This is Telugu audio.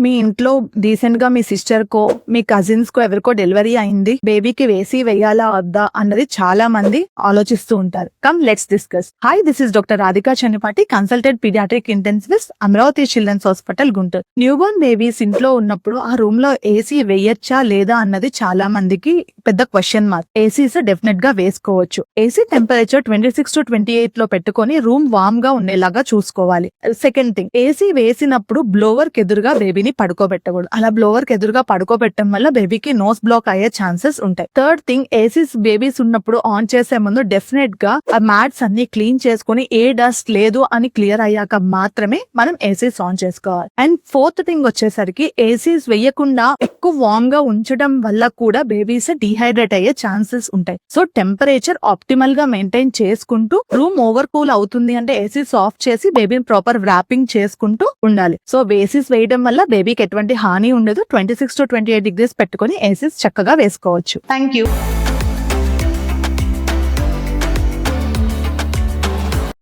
మీ ఇంట్లో రీసెంట్ గా మీ సిస్టర్ కో మీ కజిన్స్ కో ఎవరికో డెలివరీ అయింది, బేబీకి వేసి వేయాలా వద్దా అన్నది చాలా మంది ఆలోచిస్తూ ఉంటారు. Come let's discuss. Hi, this is doctor Radhika Chanipati, consultant paediatric intensivist, Amaravati children's hospital, Guntur. Newborn babies ఇంట్లో ఉన్నప్పుడు ఆ రూమ్ లో ఏసీ వేయచ్చా లేదా అన్నది చాలా మందికి పెద్ద క్వశ్చన్ మార్క్. ఏసీస్ డెఫినెట్ గా వేసుకోవచ్చు. ఏసీ టెంపరేచర్ 26 to 28 లో పెట్టుకొని రూమ్ వామ్ గా ఉండేలాగా చూసుకోవాలి. సెకండ్ థింగ్, ఏసీ వేసినప్పుడు బ్లోవర్ కి ఎదురుగా బేబీని పడుకోబెట్టకూడదు. అలా బ్లోవర్ కి ఎదురుగా పడుకోబెట్టడం వల్ల బేబీకి నోస్ బ్లాక్ అయ్యే ఛాన్సెస్ ఉంటాయి. థర్డ్ థింగ్, ఏసీస్ బేబీస్ ఉన్నప్పుడు ఆన్ చేసే ముందు డెఫినెట్ గా ఆ మ్యాట్స్ అన్ని క్లీన్ చేసుకుని ఏ డస్ట్ లేదు అని క్లియర్ అయ్యాక మాత్రమే మనం ఏసీస్ ఆన్ చేసుకోవాలి. అండ్ ఫోర్త్ థింగ్ వచ్చేసరికి, ఏసీస్ వేయకుండా ఎక్కువ వార్మ్ గా ఉంచడం వల్ల కూడా బేబీస్ డిహైడ్రేట్ అయ్యే ఛాన్సెస్ ఉంటాయి. సో టెంపరేచర్ ఆప్టిమల్ గా మెయింటైన్ చేసుకుంటూ, రూమ్ ఓవర్ కూల్ అవుతుంది అంటే ఏసీస్ ఆఫ్ చేసి బేబీని ప్రాపర్ వ్రాపింగ్ చేసుకుంటూ ఉండాలి. సో ఏసీస్ వేయడం వల్ల బేబీకి ఎటువంటి హాని ఉండదు. 26 to 28 degrees పెట్టుకుని ఏసీస్ చక్కగా వేసుకోవచ్చు. Thank you.